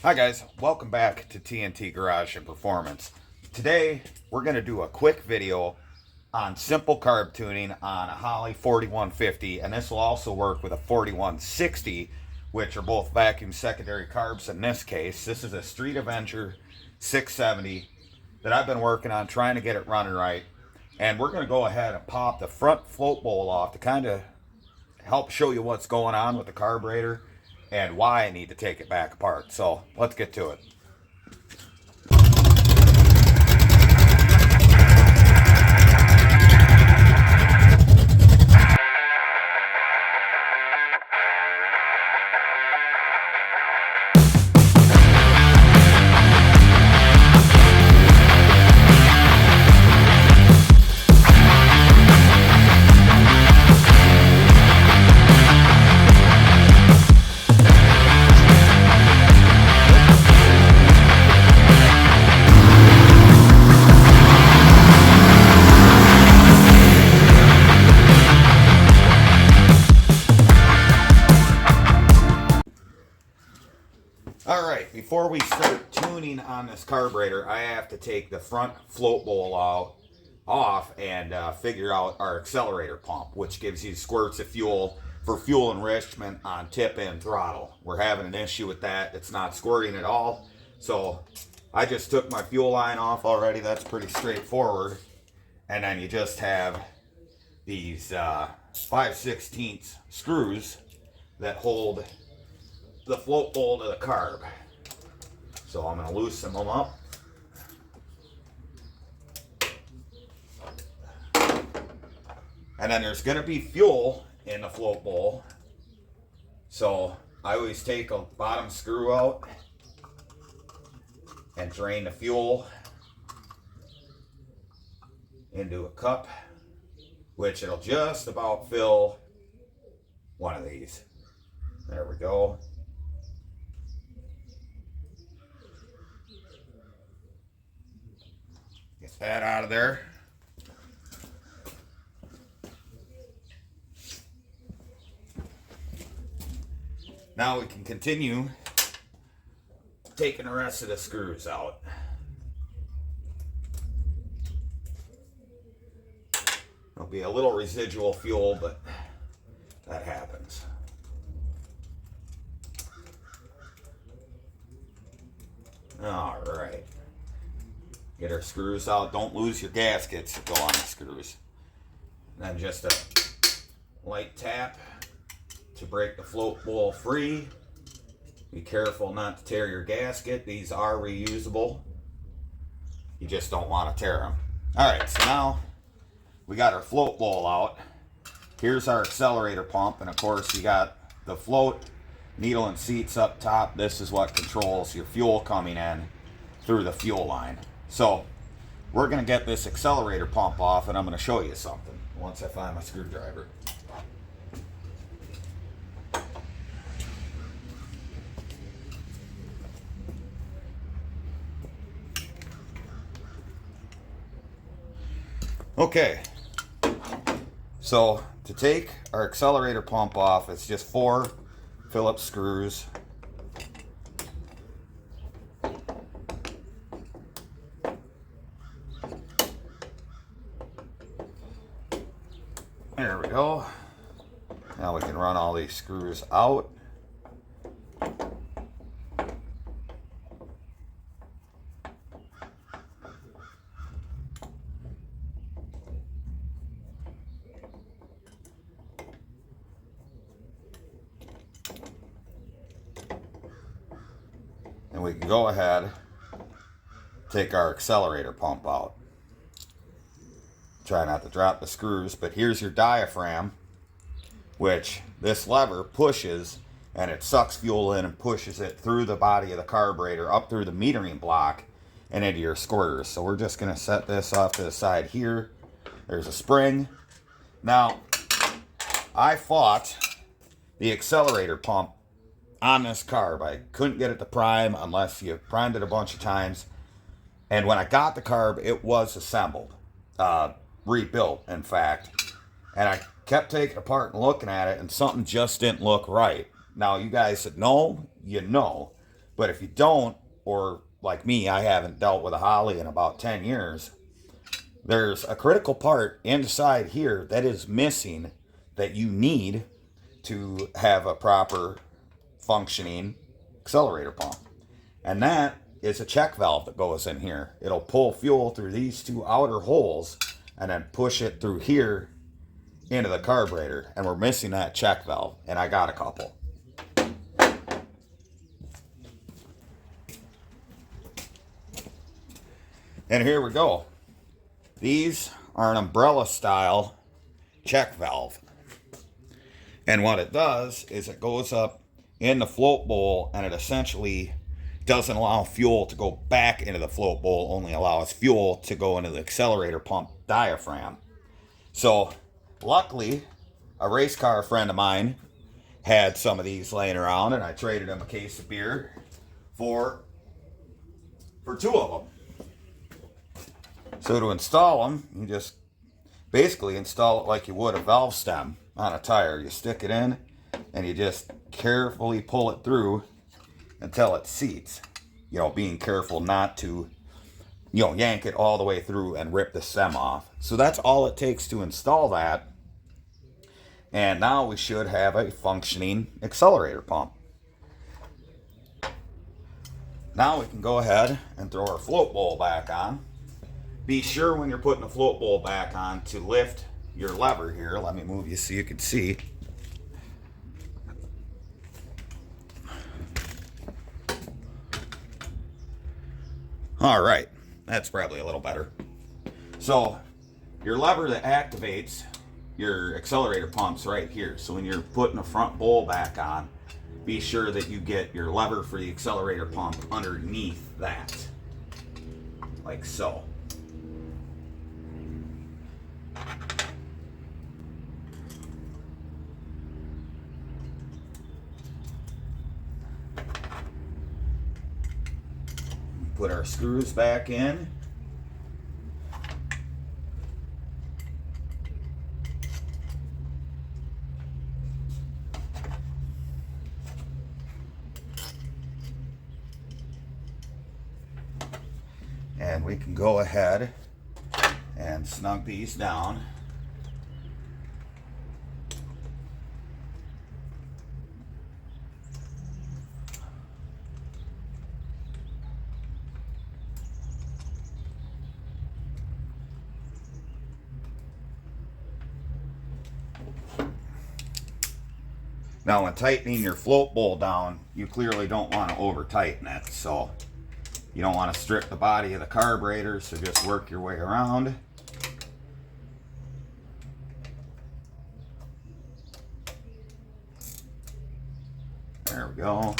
Hi guys, welcome back to T.N.T. Garage and Performance. Today we're going to do a quick video on simple carb tuning on a Holley 4150, and this will also work with a 4160, which are both vacuum secondary carbs in this case. This is a Street Avenger 670 that I've been working on trying to get it running right, and we're going to go ahead and pop the front float bowl off to kind of help show you what's going on with the carburetor and why I need to take it back apart. So let's get to it. Alright, before we start tuning on this carburetor, I have to take the front float bowl off and figure out our accelerator pump, which gives you squirts of fuel for fuel enrichment on tip and throttle. We're having an issue with that. It's not squirting at all. So I just took my fuel line off already. That's pretty straightforward. And then you just have these 5/16 screws that hold the float bowl to the carb. So I'm going to loosen them up. And then there's going to be fuel in the float bowl. So I always take a bottom screw out and drain the fuel into a cup, which it'll just about fill one of these. There we go. Get that out of there. Now we can continue taking the rest of the screws out. There'll be a little residual fuel, but that happens. All right. Get our screws out. Don't lose your gaskets that go on the screws. And then just a light tap to break the float bowl free. Be careful not to tear your gasket. These are reusable. You just don't want to tear them. Alright, so now we got our float bowl out. Here's our accelerator pump, and of course you got the float needle and seats up top. This is what controls your fuel coming in through the fuel line. So we're going to get this accelerator pump off, and I'm going to show you something once I find my screwdriver. Okay, so to take our accelerator pump off, it's just 4 Phillips screws. There we go. Now we can run all these screws out. And we can go ahead, take our accelerator pump out. Try not to drop the screws, but here's your diaphragm, which this lever pushes, and it sucks fuel in and pushes it through the body of the carburetor, up through the metering block, and into your squirters. So we're just going to set this off to the side here. There's a spring. Now, I fought the accelerator pump on this carb. I couldn't get it to prime unless you primed it a bunch of times. And when I got the carb, it was assembled. Rebuilt, in fact. And I kept taking it apart and looking at it, and something just didn't look right. Now, you guys that know, you know. But if you don't, or like me, I haven't dealt with a Holley in about 10 years, there's a critical part inside here that is missing that you need to have a proper functioning accelerator pump. And that is a check valve that goes in here. It'll pull fuel through these two outer holes and then push it through here into the carburetor. And we're missing that check valve, and I got a couple. And here we go. These are an umbrella style check valve. And what it does is it goes up in the float bowl, and it essentially doesn't allow fuel to go back into the float bowl, only allows fuel to go into the accelerator pump diaphragm. So luckily, a race car friend of mine had some of these laying around, and I traded him a case of beer for two of them. So to install them, you just basically install it like you would a valve stem on a tire. You stick it in, and you just carefully pull it through until it seats. You know, being careful not to, yank it all the way through and rip the stem off. So that's all it takes to install that. And now we should have a functioning accelerator pump. Now we can go ahead and throw our float bowl back on. Be sure when you're putting the float bowl back on to lift your lever here. Let me move you so you can see. All right, that's probably a little better. So your lever that activates your accelerator pump's right here. So when you're putting the front bowl back on, be sure that you get your lever for the accelerator pump underneath that, like so. Put our screws back in. And we can go ahead and snug these down. Now when tightening your float bowl down, you clearly don't want to over tighten it, so you don't want to strip the body of the carburetor, so just work your way around. There we go.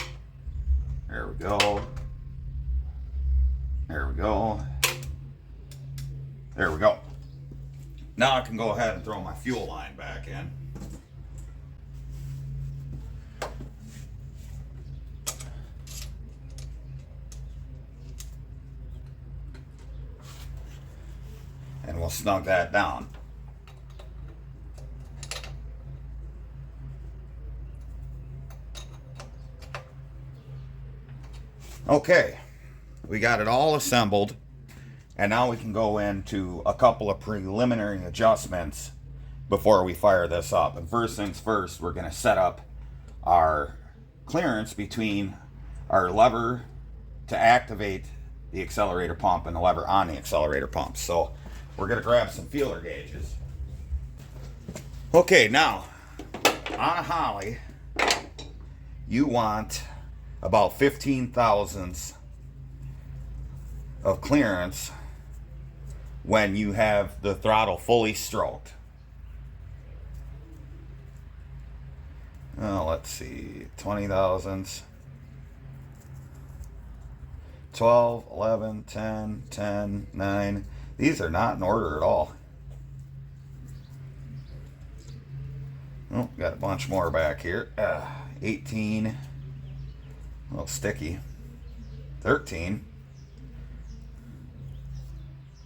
There we go. There we go. There we go. Now I can go ahead and throw my fuel line back in. And we'll snug that down. Okay, we got it all assembled, and now we can go into a couple of preliminary adjustments before we fire this up. And first things first, we're going to set up our clearance between our lever to activate the accelerator pump and the lever on the accelerator pump. So we're going to grab some feeler gauges. Okay, now on a Holley, you want about 15 thousandths of clearance when you have the throttle fully stroked. Let's see, 20 thousandths, 12, 11, 10, 10, 9. These are not in order at all. Oh, got a bunch more back here. 18, a little sticky. 13,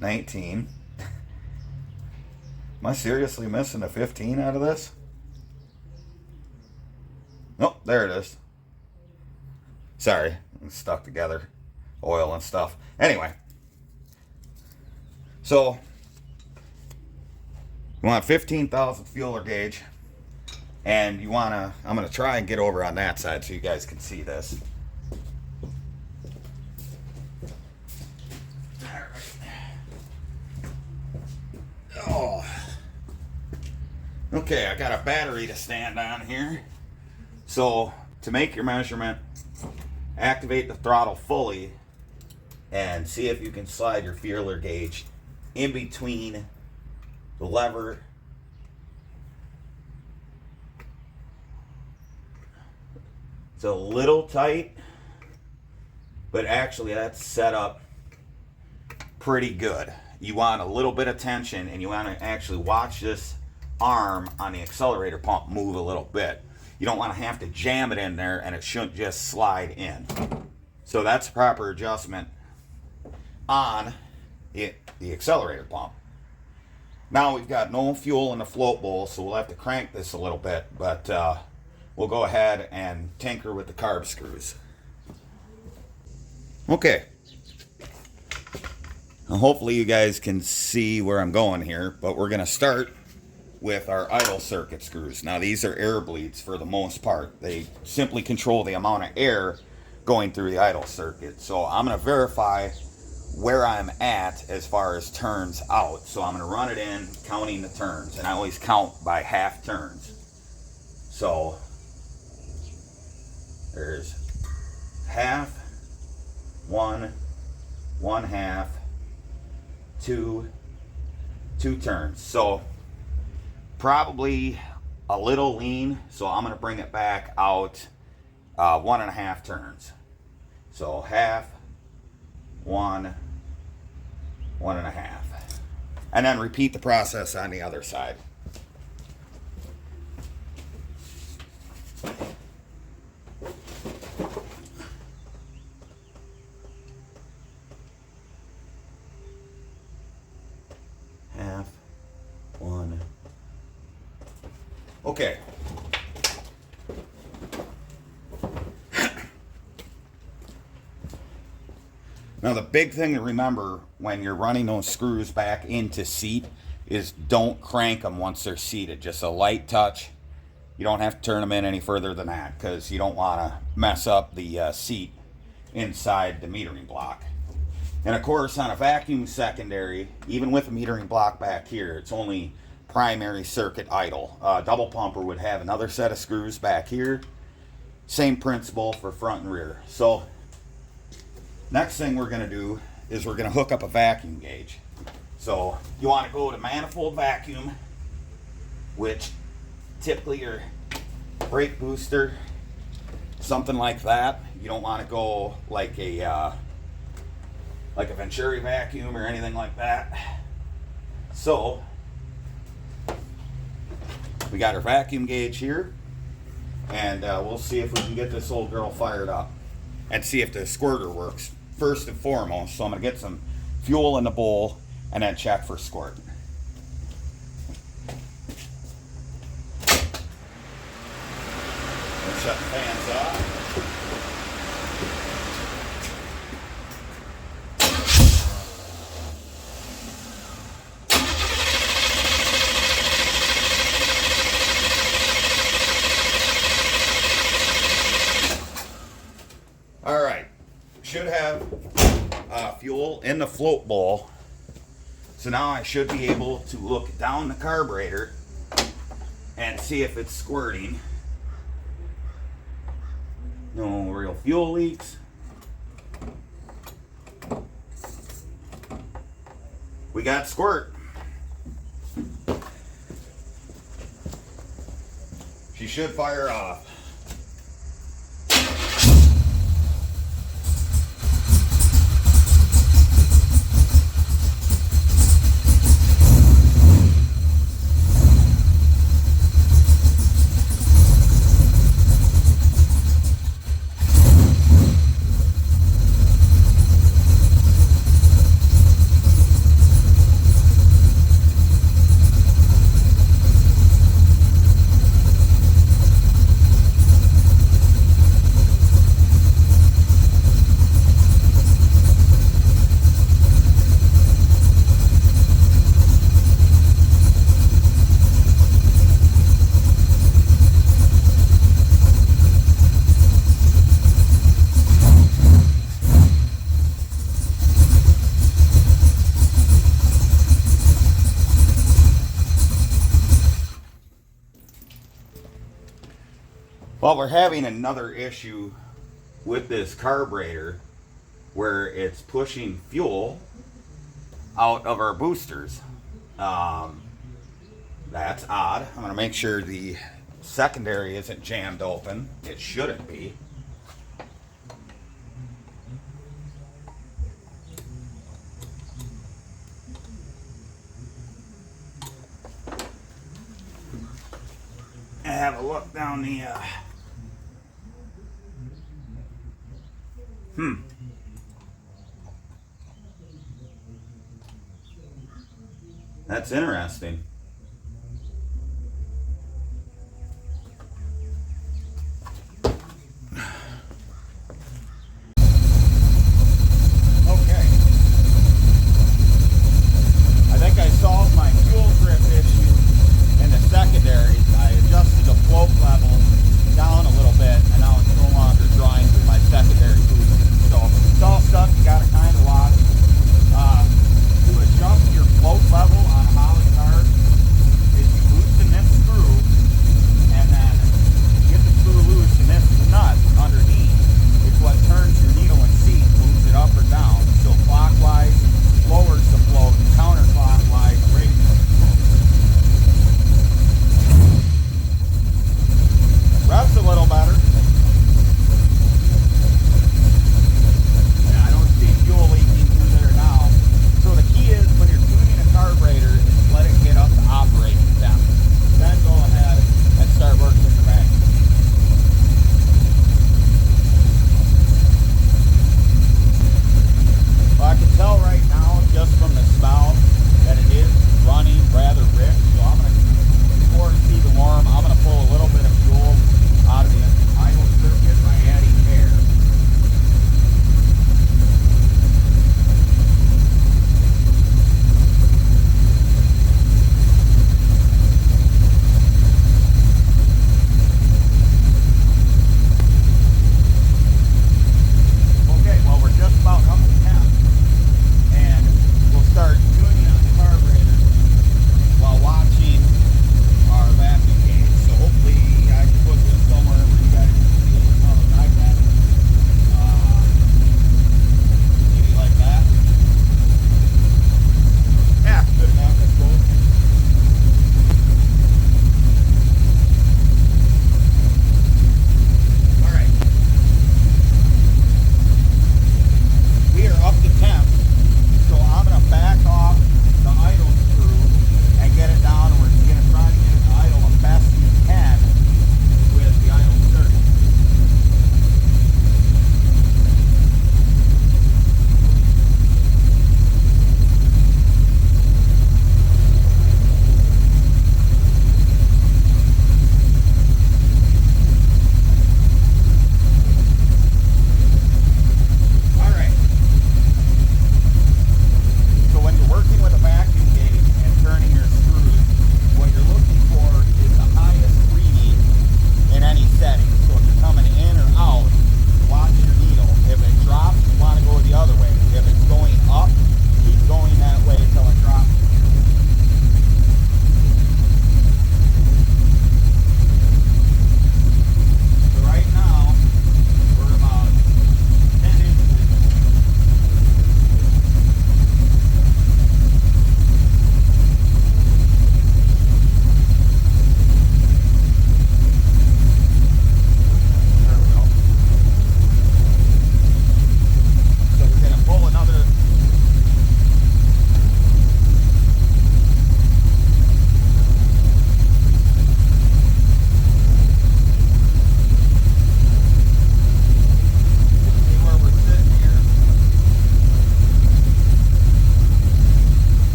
19. Am I seriously missing a 15 out of this? Nope, there it is. Sorry, and stuck together, oil and stuff. Anyway, so you want 15,000 feeler gauge, and you want to, I'm going to try and get over on that side so you guys can see this. Oh. Okay, I got a battery to stand on here. So to make your measurement, activate the throttle fully and see if you can slide your feeler gauge in between the lever it's a little tight, but actually that's set up pretty good. You want a little bit of tension, and you want to actually watch this arm on the accelerator pump move a little bit. You don't want to have to jam it in there, and it shouldn't just slide in. So that's proper adjustment on the accelerator pump. Now we've got no fuel in the float bowl, so we'll have to crank this a little bit, but we'll go ahead and tinker with the carb screws. Okay. Now hopefully you guys can see where I'm going here, but we're going to start with our idle circuit screws. Now these are air bleeds for the most part. They simply control the amount of air going through the idle circuit. So I'm going to verify where I'm at as far as turns out. So I'm going to run it in, counting the turns, and I always count by half turns. So there's half, one half, two turns. So probably a little lean, so I'm going to bring it back out 1.5 turns. So half, 1.5, and then repeat the process on the other side. Half, 1. Okay. Now the big thing to remember when you're running those screws back into seat is don't crank them once they're seated. Just a light touch. You don't have to turn them in any further than that, because you don't want to mess up the seat inside the metering block. And of course on a vacuum secondary, even with a metering block back here, it's only primary circuit idle. Double pumper would have another set of screws back here. Same principle for front and rear. So next thing we're going to do is we're going to hook up a vacuum gauge. So you want to go to manifold vacuum, which typically your brake booster, something like that. You don't want to go like a Venturi vacuum or anything like that. So we got our vacuum gauge here, and we'll see if we can get this old girl fired up and see if the squirter works first and foremost. So I'm going to get some fuel in the bowl and then check for squirt. Let's shut the fans off. All right, should have fuel in the float bowl. So now I should be able to look down the carburetor and see if it's squirting. No real fuel leaks. We got squirt. She should fire off. Well, we're having another issue with this carburetor where it's pushing fuel out of our boosters. That's odd. I'm going to make sure the secondary isn't jammed open. It shouldn't be. Have a look down the That's interesting. Okay. I think I solved my fuel drip issue in the secondary. I adjusted the float level down a little bit, and now it's no longer drawing through my secondary booster. So it's all stuff you got to kind of watch. To adjust your float level on a Holley car,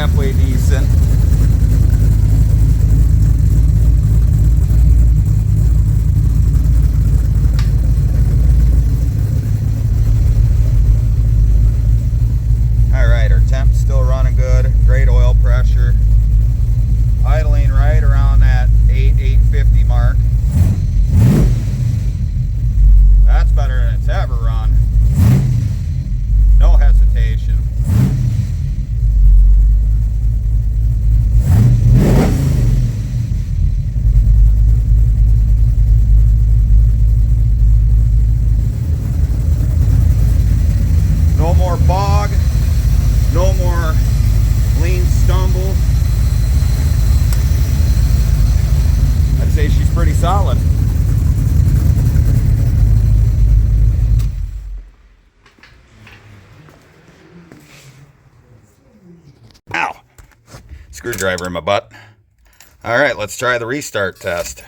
halfway decent. Alright, our temp's still running good. Great oil pressure. Idling right around that 850 mark. That's better than it's ever run. No hesitation. No more bog. No more lean stumble. I'd say she's pretty solid. Ow! Screwdriver in my butt. Alright, let's try the restart test.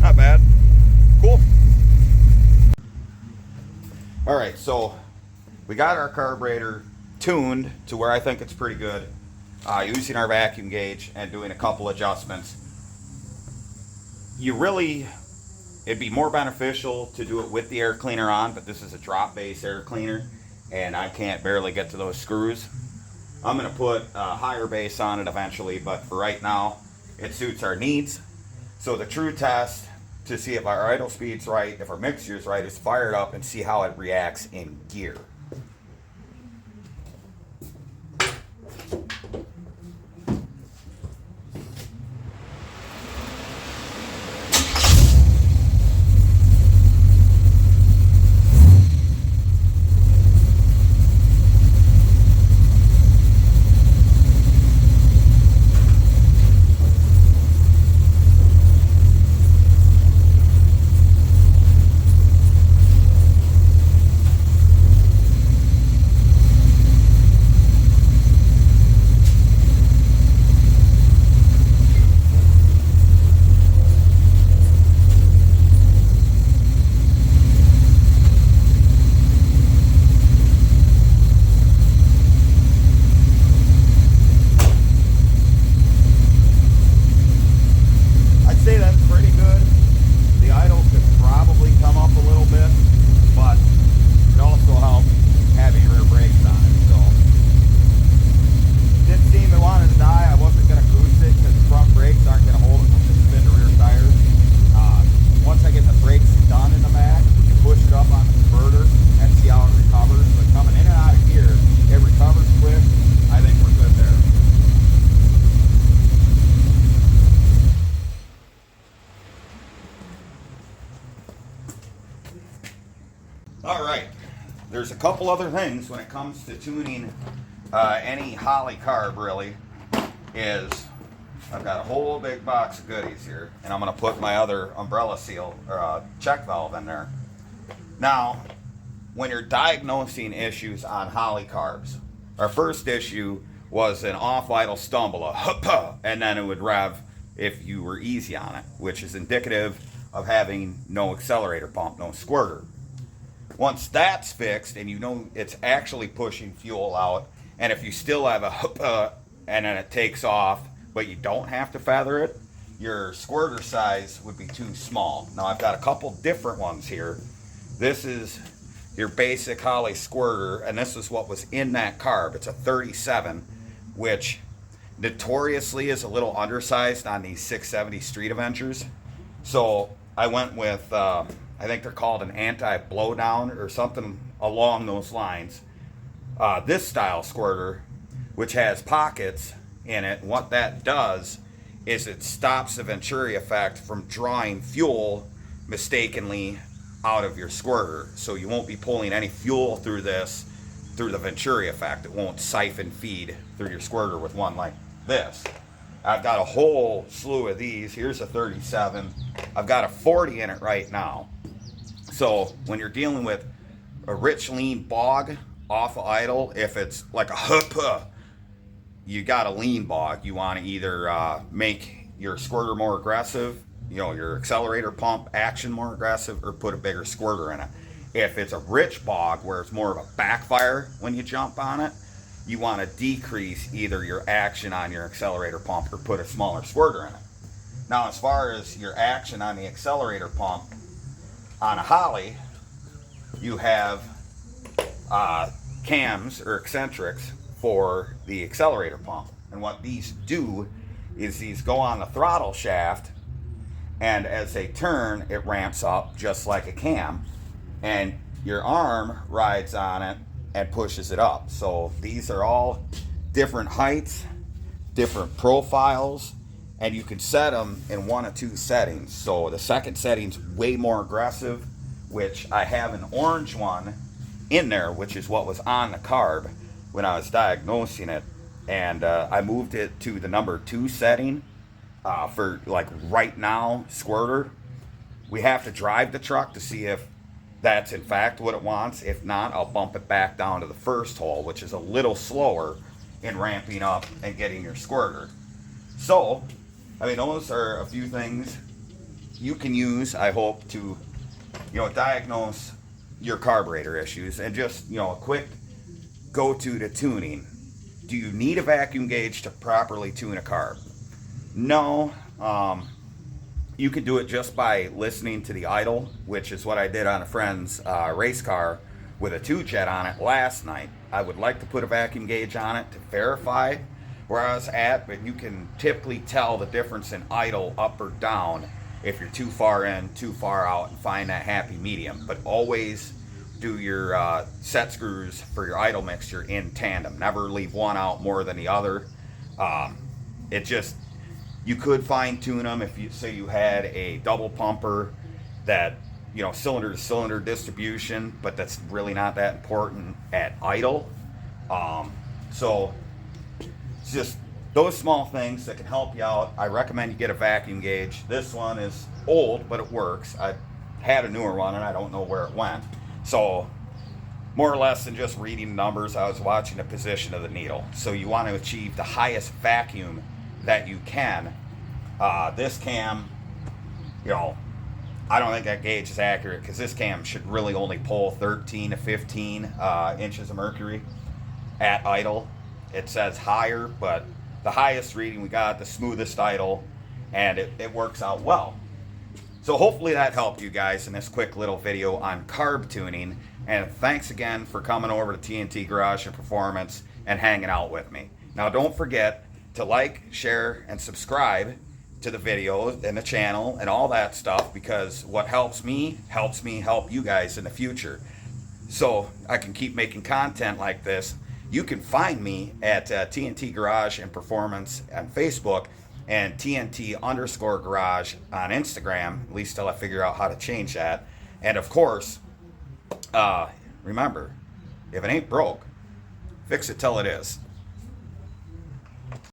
Not bad. Cool. Alright, so we got our carburetor tuned to where I think it's pretty good, using our vacuum gauge and doing a couple adjustments. It'd be more beneficial to do it with the air cleaner on, but this is a drop base air cleaner and I can't barely get to those screws. I'm going to put a higher base on it eventually, but for right now it suits our needs. So the true test to see if our idle speed's right, if our mixture's right, is fire it up and see how it reacts in gear. Alright, there's a couple other things when it comes to tuning any Holley carb, really, is I've got a whole big box of goodies here, and I'm going to put my other umbrella seal, or check valve in there. Now, when you're diagnosing issues on Holley carbs, our first issue was an off-idle stumble, a hup, and then it would rev if you were easy on it, which is indicative of having no accelerator pump, no squirter. Once that's fixed and you know it's actually pushing fuel out, and if you still have a hup and then it takes off, but you don't have to feather it, your squirter size would be too small. Now I've got a couple different ones here. This is your basic Holley squirter, and this is what was in that carb. It's a 37, which notoriously is a little undersized on these 670 Street Adventures. So I went with, I think they're called an anti-blowdown or something along those lines. This style squirter, which has pockets in it, what that does is it stops the Venturi effect from drawing fuel mistakenly out of your squirter. So you won't be pulling any fuel through this, through the Venturi effect. It won't siphon feed through your squirter with one like this. I've got a whole slew of these. Here's a 37. I've got a 40 in it right now. So when you're dealing with a rich lean bog off of idle, if it's like a huppa, you got a lean bog. You want to either make your squirter more aggressive, your accelerator pump action more aggressive, or put a bigger squirter in it. If it's a rich bog where it's more of a backfire when you jump on it, you want to decrease either your action on your accelerator pump or put a smaller squirter in it. Now, as far as your action on the accelerator pump, on a Holley, you have cams or eccentrics for the accelerator pump. And what these do is these go on the throttle shaft, and as they turn, it ramps up just like a cam, and your arm rides on it and pushes it up. So these are all different heights, different profiles, and you can set them in one of two settings. So the second setting's way more aggressive, which I have an orange one in there, which is what was on the carb when I was diagnosing it, and I moved it to the number 2 setting for like right now squirter. We have to drive the truck to see if that's in fact what it wants. If not, I'll bump it back down to the first hole, which is a little slower in ramping up and getting your squirter. So, I mean, those are a few things you can use, I hope, to diagnose your carburetor issues. And just a quick go to tuning. Do you need a vacuum gauge to properly tune a carb? No. You can do it just by listening to the idle, which is what I did on a friend's race car with a 2-jet on it last night. I would like to put a vacuum gauge on it to verify where I was at, but you can typically tell the difference in idle up or down if you're too far in, too far out, and find that happy medium. But always do your set screws for your idle mixture in tandem. Never leave one out more than the other. You could fine tune them if you say you had a double pumper that, cylinder to cylinder distribution, but that's really not that important at idle. So it's just those small things that can help you out. I recommend you get a vacuum gauge. This one is old, but it works. I had a newer one and I don't know where it went. So more or less than just reading numbers, I was watching the position of the needle. So you want to achieve the highest vacuum that you can. This cam, I don't think that gauge is accurate, because this cam should really only pull 13 to 15 inches of mercury at idle. It says higher, but the highest reading we got, the smoothest idle, and it works out well. So hopefully that helped you guys in this quick little video on carb tuning. And thanks again for coming over to T.N.T. Garage and Performance and hanging out with me. Now don't forget to like, share, and subscribe to the videos and the channel and all that stuff, because what helps me help you guys in the future, so I can keep making content like this. You can find me at T.N.T. Garage and Performance on Facebook, and T.N.T._garage on Instagram, at least till I figure out how to change that. And of course, remember, if it ain't broke, fix it till it is.